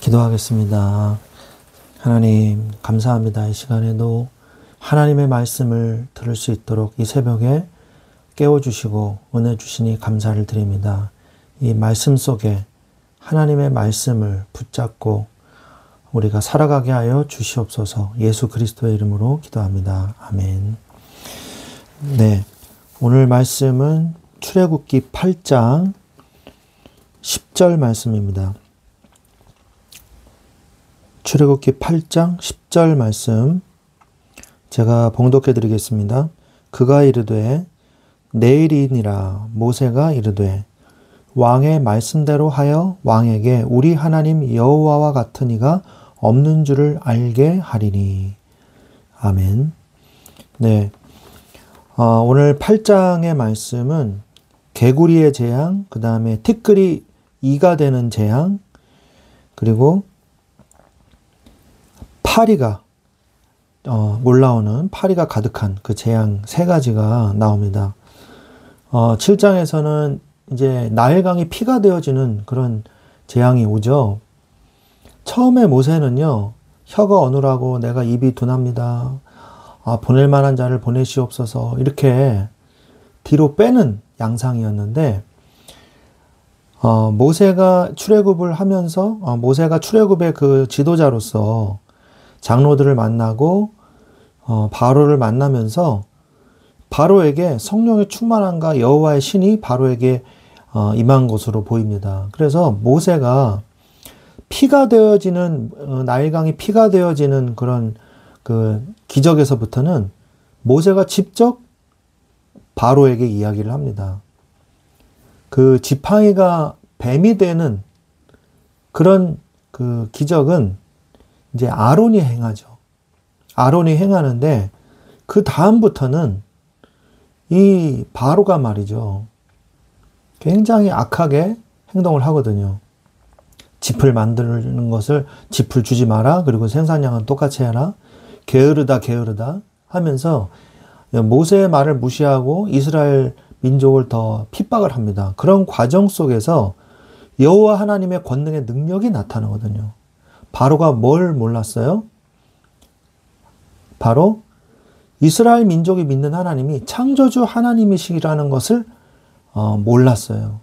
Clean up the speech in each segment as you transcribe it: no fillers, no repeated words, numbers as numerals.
기도하겠습니다. 하나님, 감사합니다. 이 시간에도 하나님의 말씀을 들을 수 있도록 이 새벽에 깨워주시고 은혜 주시니 감사를 드립니다. 이 말씀 속에 하나님의 말씀을 붙잡고 우리가 살아가게 하여 주시옵소서. 예수 그리스도의 이름으로 기도합니다. 아멘. 네, 오늘 말씀은 출애굽기 8장 10절 말씀입니다. 출애굽기 8장 10절 말씀 제가 봉독해 드리겠습니다. 그가 이르되 내일이니라. 모세가 이르되 왕의 말씀대로 하여 왕에게 우리 하나님 여호와와 같은 이가 없는 줄을 알게 하리니. 아멘. 네, 오늘 8장의 말씀은 개구리의 재앙, 그 다음에 티끌이 이가 되는 재앙, 그리고 파리가 올라오는 파리가 가득한 그 재앙 세 가지가 나옵니다. 7장에서는 이제 나일강이 피가 되어지는 그런 재앙이 오죠. 처음에 모세는요, 혀가 어눌하고 내가 입이 둔합니다. 보낼 만한 자를 보내시옵소서. 이렇게 뒤로 빼는 양상이었는데, 모세가 출애굽을 하면서, 모세가 출애굽의 그 지도자로서 장로들을 만나고, 바로를 만나면서 바로에게 성령의 충만함과 여호와의 신이 바로에게 임한 것으로 보입니다. 그래서 모세가 피가 되어지는, 나일강이 피가 되어지는 그런 그 기적에서부터는 모세가 직접 바로에게 이야기를 합니다. 그 지팡이가 뱀이 되는 그런 그 기적은 이제 아론이 행하죠. 아론이 행하는데 그 다음부터는 이 바로가 말이죠, 굉장히 악하게 행동을 하거든요. 짚을 만드는 것을 짚을 주지 마라. 그리고 생산량은 똑같이 해라. 게으르다 하면서 모세의 말을 무시하고 이스라엘 민족을 더 핍박을 합니다. 그런 과정 속에서 여호와 하나님의 권능의 능력이 나타나거든요. 바로가 뭘 몰랐어요? 바로 이스라엘 민족이 믿는 하나님이 창조주 하나님이시라는 것을 몰랐어요.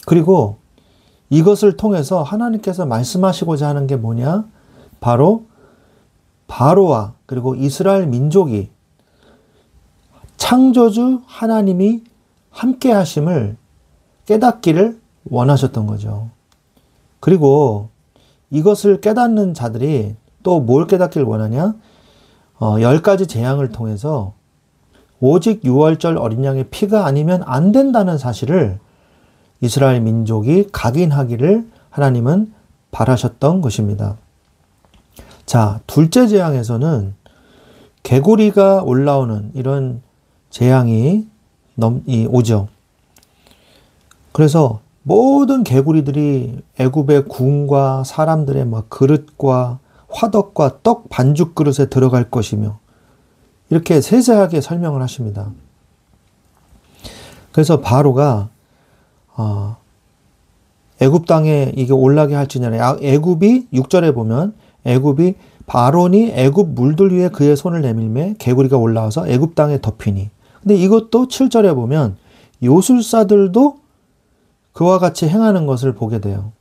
그리고 이것을 통해서 하나님께서 말씀하시고자 하는 게 뭐냐? 바로 바로와 그리고 이스라엘 민족이 창조주 하나님이 함께 하심을 깨닫기를 원하셨던 거죠. 그리고 이것을 깨닫는 자들이 또 뭘 깨닫기를 원하냐? 10가지 재앙을 통해서 오직 6월절 어린 양의 피가 아니면 안 된다는 사실을 이스라엘 민족이 각인하기를 하나님은 바라셨던 것입니다. 자, 둘째 재앙에서는 개구리가 올라오는 이런 재앙이 오죠. 그래서 모든 개구리들이 애굽의 궁과 사람들의 막 그릇과 화덕과 떡 반죽 그릇에 들어갈 것이며, 이렇게 세세하게 설명을 하십니다. 그래서 바로가 애굽 땅에 이게 올라게 할지냐, 애굽이 6절에 보면 애굽이 바론이 애굽 물들 위에 그의 손을 내밀매 개구리가 올라와서 애굽 땅에 덮이니. 근데 이것도 7절에 보면 요술사들도 그와 같이 행하는 것을 보게 돼요.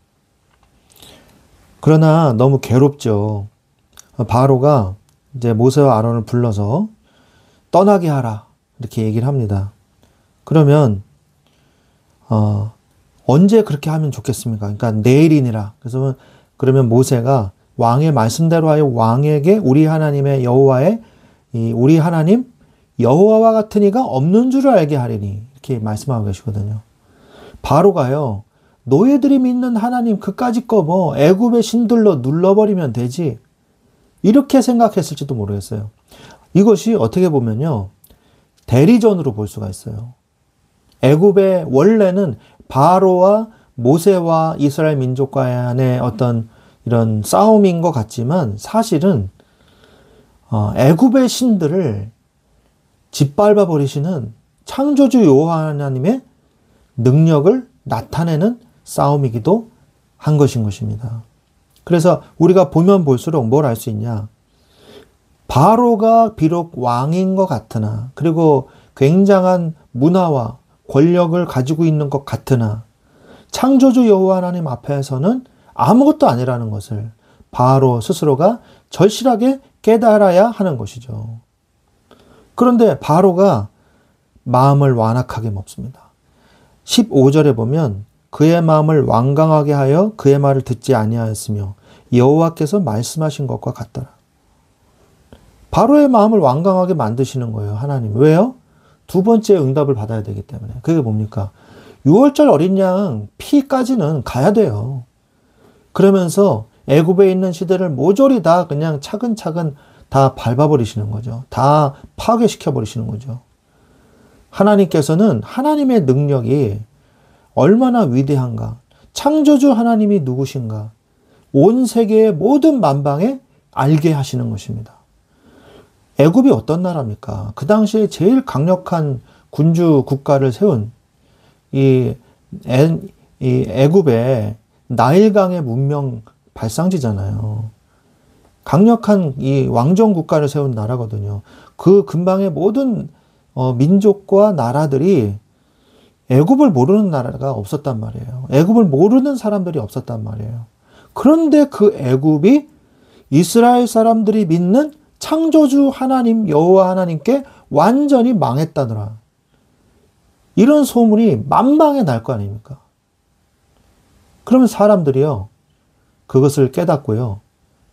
그러나 너무 괴롭죠. 바로가 이제 모세와 아론을 불러서 떠나게 하라, 이렇게 얘기를 합니다. 그러면 언제 그렇게 하면 좋겠습니까? 그러니까 내일이니라. 그래서 그러면 모세가 왕의 말씀대로 하여 왕에게 우리 하나님의 여호와의 우리 하나님 여호와와 같은 이가 없는 줄을 알게 하리니, 이렇게 말씀하고 계시거든요. 바로가요, 너희들이 믿는 하나님 그까짓 거 뭐 애굽의 신들로 눌러버리면 되지, 이렇게 생각했을지도 모르겠어요. 이것이 어떻게 보면요, 대리전으로 볼 수가 있어요. 애굽의 원래는 바로와 모세와 이스라엘 민족간의 어떤 이런 싸움인 것 같지만 사실은 애굽의 신들을 짓밟아 버리시는 창조주 여호와 하나님의 능력을 나타내는 싸움이기도 한 것인 것입니다. 그래서 우리가 보면 볼수록 뭘 알 수 있냐? 바로가 비록 왕인 것 같으나, 그리고 굉장한 문화와 권력을 가지고 있는 것 같으나, 창조주 여호와 하나님 앞에서는 아무것도 아니라는 것을 바로 스스로가 절실하게 깨달아야 하는 것이죠. 그런데 바로가 마음을 완악하게 먹습니다. 15절에 보면 그의 마음을 완강하게 하여 그의 말을 듣지 아니하였으며 여호와께서 말씀하신 것과 같더라. 바로의 마음을 완강하게 만드시는 거예요, 하나님. 왜요? 두 번째 응답을 받아야 되기 때문에. 그게 뭡니까? 6월절 어린 양 피까지는 가야 돼요. 그러면서 애굽에 있는 시대를 모조리 다 그냥 차근차근 다 밟아버리시는 거죠. 다 파괴시켜 버리시는 거죠. 하나님께서는 하나님의 능력이 얼마나 위대한가, 창조주 하나님이 누구신가, 온 세계의 모든 만방에 알게 하시는 것입니다. 애굽이 어떤 나라입니까? 그 당시에 제일 강력한 군주 국가를 세운 이 애굽의 나일강의 문명 발상지잖아요. 강력한 이 왕정 국가를 세운 나라거든요. 그 근방의 모든 민족과 나라들이 애굽을 모르는 나라가 없었단 말이에요. 애굽을 모르는 사람들이 없었단 말이에요. 그런데 그 애굽이 이스라엘 사람들이 믿는 창조주 하나님 여호와 하나님께 완전히 망했다더라. 이런 소문이 만방에 날 거 아닙니까? 그러면 사람들이요, 그것을 깨닫고요,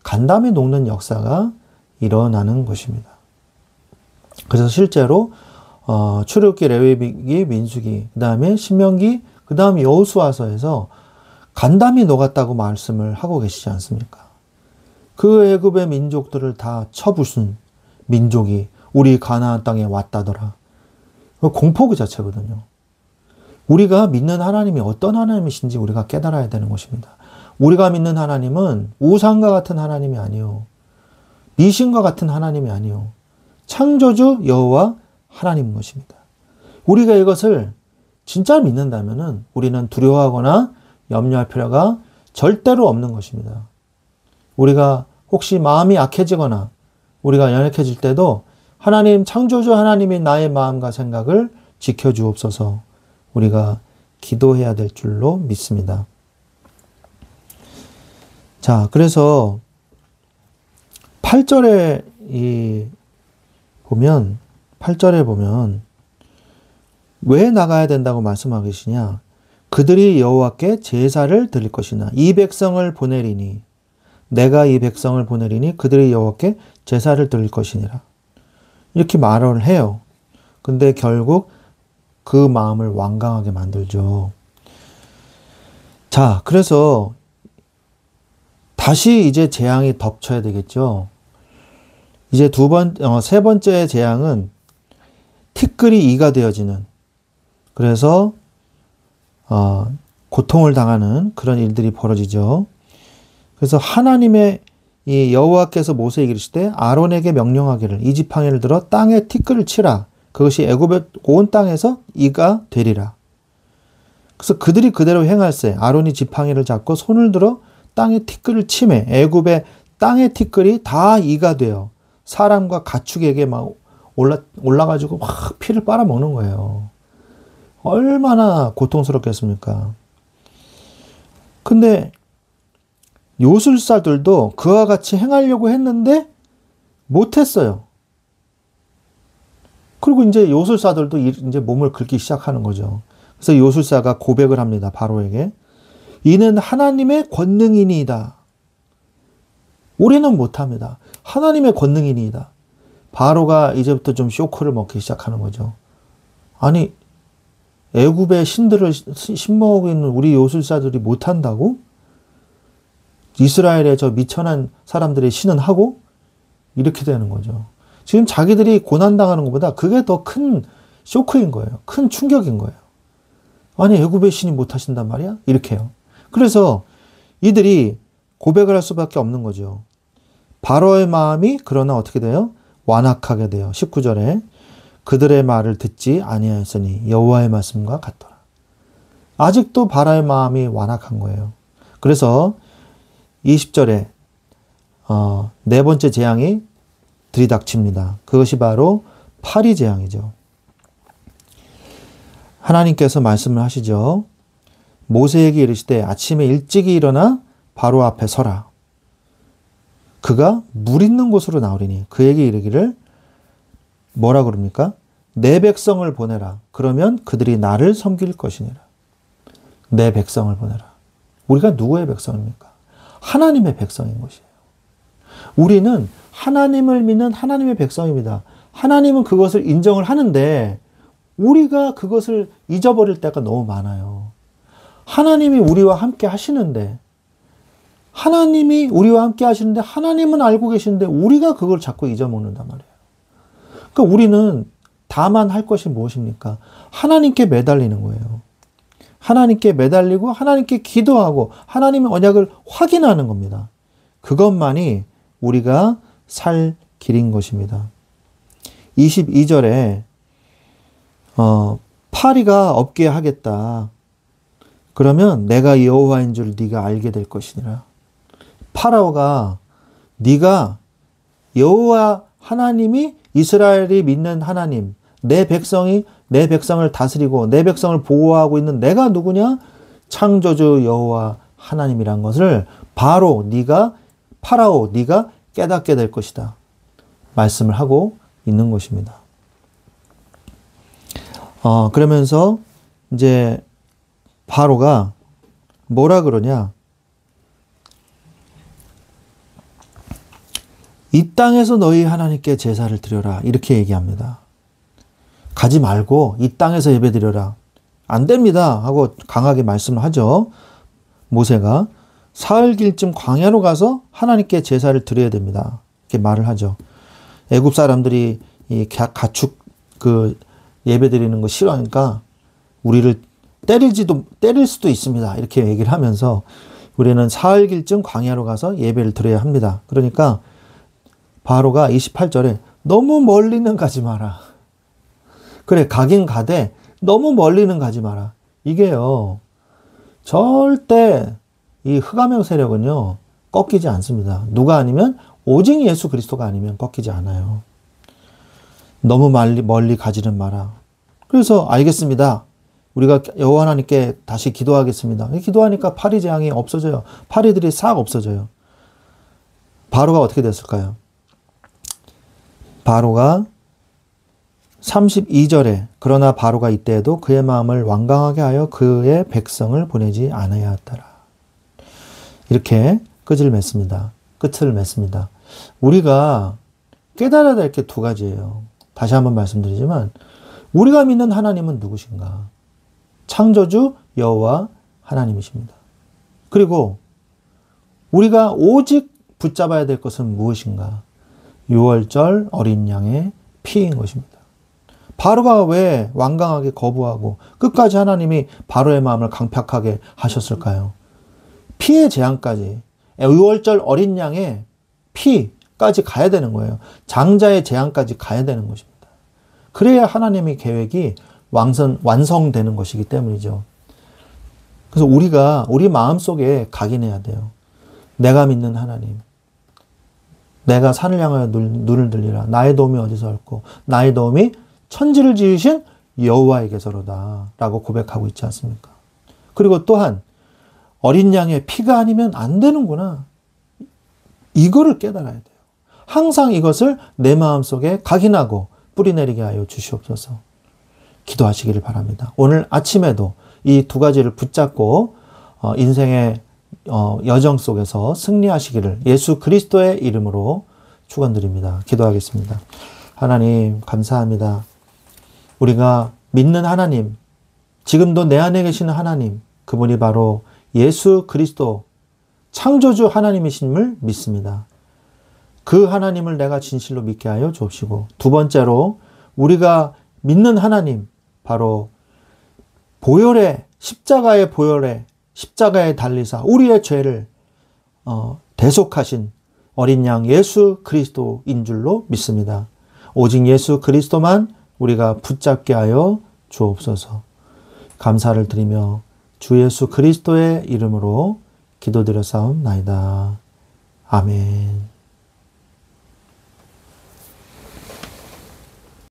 간담이 녹는 역사가 일어나는 것입니다. 그래서 실제로 출애굽기, 레위기, 민수기, 그 다음에 신명기, 그 다음 여호수아서에서 간담이 녹았다고 말씀을 하고 계시지 않습니까? 그 애굽의 민족들을 다 쳐부순 민족이 우리 가나안 땅에 왔다더라. 공포 그 자체거든요. 우리가 믿는 하나님이 어떤 하나님이신지 우리가 깨달아야 되는 것입니다. 우리가 믿는 하나님은 우상과 같은 하나님이 아니요, 미신과 같은 하나님이 아니요, 창조주 여호와 하나님인 것입니다. 우리가 이것을 진짜 믿는다면은 우리는 두려워하거나 염려할 필요가 절대로 없는 것입니다. 우리가 혹시 마음이 약해지거나 우리가 연약해질 때도 하나님, 창조주 하나님이 나의 마음과 생각을 지켜주옵소서 우리가 기도해야 될 줄로 믿습니다. 자, 그래서 8절에 보면 왜 나가야 된다고 말씀하고 계시냐? 그들이 여호와께 제사를 드릴 것이나 이 백성을 보내리니, 내가 이 백성을 보내리니 그들이 여호와께 제사를 드릴 것이니라. 이렇게 말을 해요. 근데 결국 그 마음을 완강하게 만들죠. 자, 그래서 다시 이제 재앙이 덮쳐야 되겠죠. 이제 세 번째 재앙은 티끌이 이가 되어지는, 그래서 고통을 당하는 그런 일들이 벌어지죠. 그래서 하나님의 이 여호와께서 모세에게 이르시되 아론에게 명령하기를 이 지팡이를 들어 땅에 티끌을 치라. 그것이 애굽의 온 땅에서 이가 되리라. 그래서 그들이 그대로 행할세. 아론이 지팡이를 잡고 손을 들어 땅에 티끌을 치매 애굽의 땅의 티끌이 다 이가 되어 사람과 가축에게 막 올라가지고 막 피를 빨아먹는 거예요. 얼마나 고통스럽겠습니까? 근데 요술사들도 그와 같이 행하려고 했는데 못했어요. 그리고 이제 요술사들도 이제 몸을 긁기 시작하는 거죠. 그래서 요술사가 고백을 합니다. 바로에게. 이는 하나님의 권능이니이다. 우리는 못합니다. 하나님의 권능이니이다. 바로가 이제부터 좀 쇼크를 먹기 시작하는 거죠. 아니, 애굽의 신들을 신먹고 있는 우리 요술사들이 못한다고? 이스라엘의 저 미천한 사람들의 신은 하고? 이렇게 되는 거죠. 지금 자기들이 고난당하는 것보다 그게 더 큰 쇼크인 거예요. 큰 충격인 거예요. 아니, 애굽의 신이 못하신단 말이야? 이렇게 해요. 그래서 이들이 고백을 할 수밖에 없는 거죠. 바로의 마음이 그러나 어떻게 돼요? 완악하게 돼요. 19절에 그들의 말을 듣지 아니하였으니 여호와의 말씀과 같더라. 아직도 바로의 마음이 완악한 거예요. 그래서 20절에 네 번째 재앙이 들이닥칩니다. 그것이 바로 파리 재앙이죠. 하나님께서 말씀을 하시죠. 모세에게 이르시되 아침에 일찍이 일어나 바로 앞에 서라. 그가 물 있는 곳으로 나오리니 그에게 이르기를 뭐라 그럽니까? 내 백성을 보내라. 그러면 그들이 나를 섬길 것이니라. 내 백성을 보내라. 우리가 누구의 백성입니까? 하나님의 백성인 것이에요. 우리는 하나님을 믿는 하나님의 백성입니다. 하나님은 그것을 인정을 하는데 우리가 그것을 잊어버릴 때가 너무 많아요. 하나님이 우리와 함께 하시는데 하나님은 알고 계시는데 우리가 그걸 자꾸 잊어먹는단 말이에요. 그러니까 우리는 다만 할 것이 무엇입니까? 하나님께 매달리는 거예요. 하나님께 매달리고 하나님께 기도하고 하나님의 언약을 확인하는 겁니다. 그것만이 우리가 살 길인 것입니다. 22절에 파리가 없게 하겠다. 그러면 내가 여호와인 줄 네가 알게 될 것이니라. 파라오가 네가 여호와 하나님이 이스라엘이 믿는 하나님, 내 백성을 다스리고 내 백성을 보호하고 있는 내가 누구냐? 창조주 여호와 하나님이란 것을 파라오 네가 깨닫게 될 것이다. 말씀을 하고 있는 것입니다. 그러면서 이제 바로가 뭐라 그러냐? 이 땅에서 너희 하나님께 제사를 드려라. 이렇게 얘기합니다. 가지 말고 이 땅에서 예배드려라. 안 됩니다. 하고 강하게 말씀을 하죠. 모세가 사흘길쯤 광야로 가서 하나님께 제사를 드려야 됩니다. 이렇게 말을 하죠. 애굽 사람들이 이 가축 예배드리는 거 싫어하니까 우리를 때릴 수도 있습니다. 이렇게 얘기를 하면서 우리는 사흘길쯤 광야로 가서 예배를 드려야 합니다. 그러니까 바로가 28절에 너무 멀리는 가지 마라. 그래, 가긴 가되 너무 멀리는 가지 마라. 이게요, 절대 이 흑암의 세력은요, 꺾이지 않습니다. 누가 아니면 오직 예수 그리스도가 아니면 꺾이지 않아요. 너무 멀리 가지는 마라. 그래서 알겠습니다. 우리가 여호와 하나님께 다시 기도하겠습니다. 기도하니까 파리 재앙이 없어져요. 파리들이 싹 없어져요. 바로가 어떻게 됐을까요? 바로가 32절에 그러나 바로가 이때에도 그의 마음을 완강하게 하여 그의 백성을 보내지 않아야 했더라. 이렇게 끝을 맺습니다. 우리가 깨달아야 될 게 두 가지예요. 다시 한번 말씀드리지만 우리가 믿는 하나님은 누구신가? 창조주 여호와 하나님이십니다. 그리고 우리가 오직 붙잡아야 될 것은 무엇인가? 6월절 어린 양의 피인 것입니다. 바로가 왜 완강하게 거부하고 끝까지 하나님이 바로의 마음을 강팍하게 하셨을까요? 피의 재앙까지, 6월절 어린 양의 피까지 가야 되는 거예요. 장자의 재앙까지 가야 되는 것입니다. 그래야 하나님의 계획이 완성되는 것이기 때문이죠. 그래서 우리 마음속에 각인해야 돼요. 내가 믿는 하나님. 내가 산을 향하여 눈을 들리라. 나의 도움이 어디서 올고 나의 도움이 천지를 지으신 여호와에게서로다 라고 고백하고 있지 않습니까? 그리고 또한 어린 양의 피가 아니면 안 되는구나. 이거를 깨달아야 돼요. 항상 이것을 내 마음속에 각인하고 뿌리내리게 하여 주시옵소서. 기도하시기를 바랍니다. 오늘 아침에도 이 두 가지를 붙잡고 인생의 여정 속에서 승리하시기를 예수 그리스도의 이름으로 축원드립니다. 기도하겠습니다. 하나님 감사합니다. 우리가 믿는 하나님, 지금도 내 안에 계시는 하나님, 그분이 바로 예수 그리스도 창조주 하나님이심을 믿습니다. 그 하나님을 내가 진실로 믿게 하여 주옵시고, 두 번째로 우리가 믿는 하나님, 바로 십자가의 달리사 우리의 죄를 대속하신 어린 양 예수 그리스도인 줄로 믿습니다. 오직 예수 그리스도만 우리가 붙잡게 하여 주옵소서. 감사를 드리며 주 예수 그리스도의 이름으로 기도드려 싸움나이다. 아멘.